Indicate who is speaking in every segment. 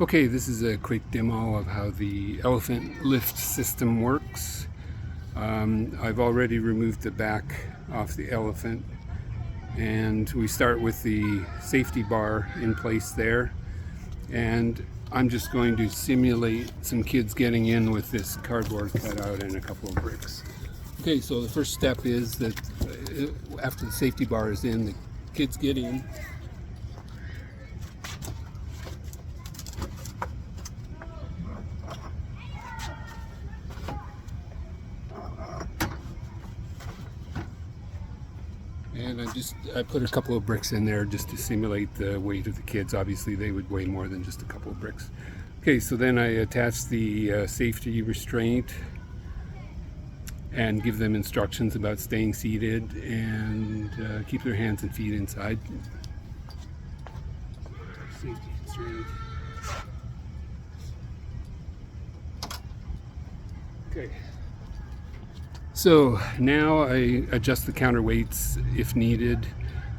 Speaker 1: Okay, this is a quick demo of how the elephant lift system works. I've already removed the back off the elephant, and we start with the safety bar in place there, and I'm just going to simulate some kids getting in with this cardboard cutout and a couple of bricks. Okay, so the first step is that after the safety bar is in, the kids get in. And I put a couple of bricks in there just to simulate the weight of the kids. Obviously they would weigh more than just a couple of bricks. Okay, so then I attach the safety restraint and give them instructions about staying seated and keep their hands and feet inside. Safety restraint. Okay. So now I adjust the counterweights if needed.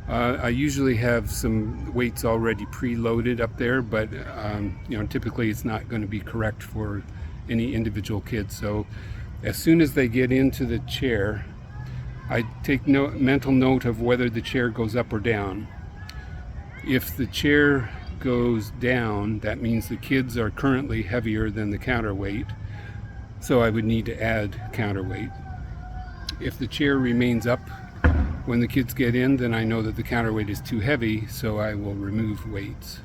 Speaker 1: I usually have some weights already preloaded up there, but typically it's not going to be correct for any individual kid. So as soon as they get into the chair, I take mental note of whether the chair goes up or down. If the chair goes down, that means the kids are currently heavier than the counterweight, so I would need to add counterweight. If the chair remains up when the kids get in, then I know that the counterweight is too heavy, so I will remove weights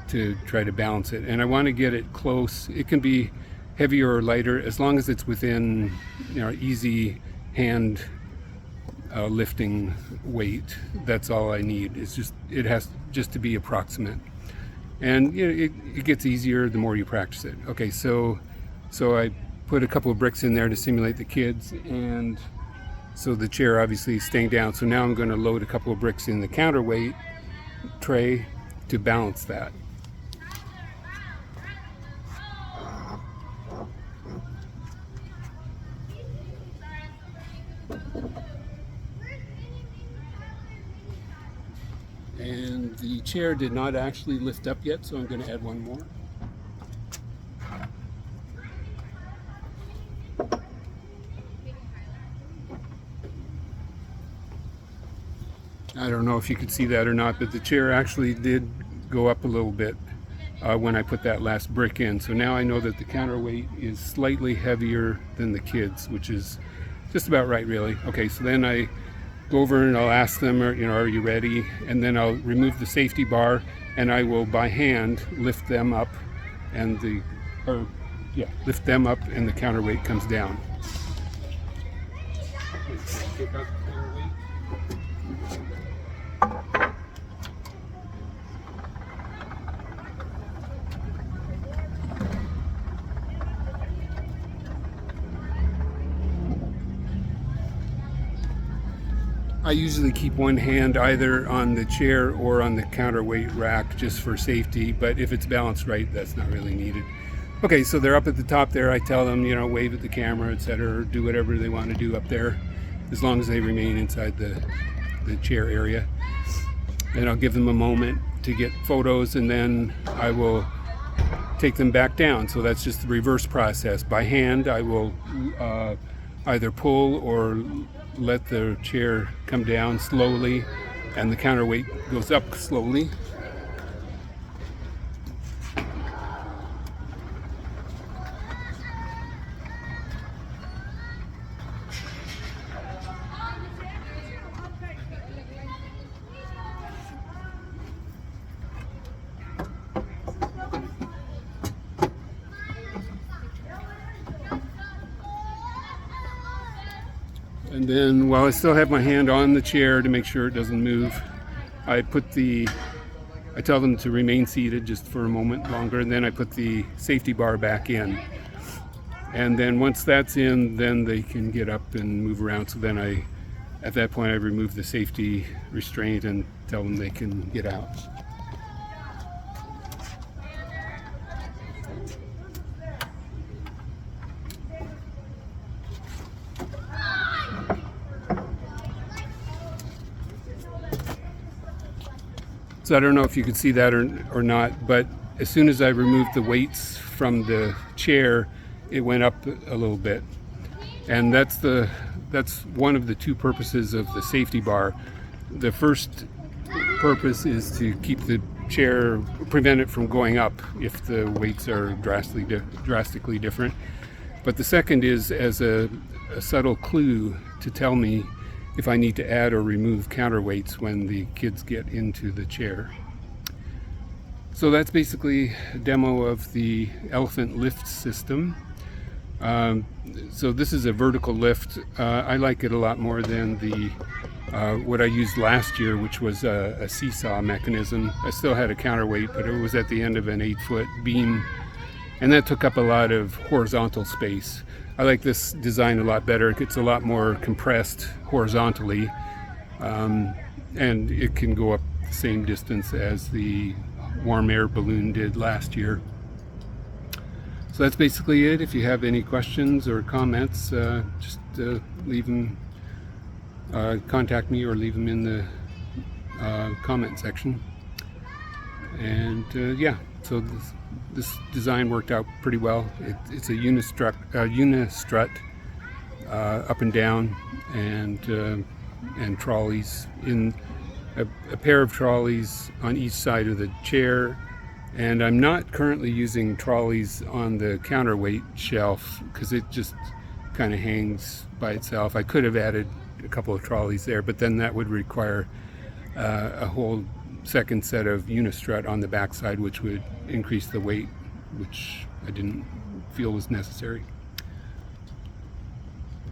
Speaker 1: to try to balance it. And I want to get it close. It can be heavier or lighter as long as it's within easy hand lifting weight. That's all I need. It has just to be approximate, and it gets easier the more you practice it. Okay, so I put a couple of bricks in there to simulate the kids, and so the chair obviously is staying down. So now I'm going to load a couple of bricks in the counterweight tray to balance that. And the chair did not actually lift up yet, so I'm going to add one more. I don't know if you could see that or not, but the chair actually did go up a little bit when I put that last brick in. So now I know that the counterweight is slightly heavier than the kids, which is just about right, really. Okay, so then I go over and I'll ask them, are you ready? And then I'll remove the safety bar, and I will by hand lift them up, and lift them up, and the counterweight comes down. Take out the counterweight. I usually keep one hand either on the chair or on the counterweight rack just for safety, but if it's balanced right, that's not really needed. Okay, so they're up at the top there. I tell them, wave at the camera, etc., or do whatever they want to do up there, as long as they remain inside the chair area. Then I'll give them a moment to get photos, and then I will take them back down. So that's just the reverse process. By hand, I will either pull or let the chair come down slowly, and the counterweight goes up slowly. And then while I still have my hand on the chair to make sure it doesn't move, I tell them to remain seated just for a moment longer, and then I put the safety bar back in. And then once that's in, then they can get up and move around. So then at that point I remove the safety restraint and tell them they can get out. So I don't know if you could see that or not, but as soon as I removed the weights from the chair, it went up a little bit. And that's one of the two purposes of the safety bar. The first purpose is to keep the chair, prevent it from going up if the weights are drastically different. But the second is as a subtle clue to tell me if I need to add or remove counterweights when the kids get into the chair. So that's basically a demo of the elephant lift system. So this is a vertical lift. I like it a lot more than the what I used last year, which was a seesaw mechanism. I still had a counterweight, but it was at the end of an 8-foot beam, and that took up a lot of horizontal space. I like this design a lot better. It gets a lot more compressed horizontally, and it can go up the same distance as the warm air balloon did last year. So that's basically it. If you have any questions or comments, just leave them, contact me or leave them in the comment section. And yeah, so this design worked out pretty well. It's a unistrut up and down, and trolleys, in a pair of trolleys on each side of the chair. And I'm not currently using trolleys on the counterweight shelf because it just kind of hangs by itself. I could have added a couple of trolleys there, but then that would require a whole second set of unistrut on the backside, which would increase the weight, which I didn't feel was necessary.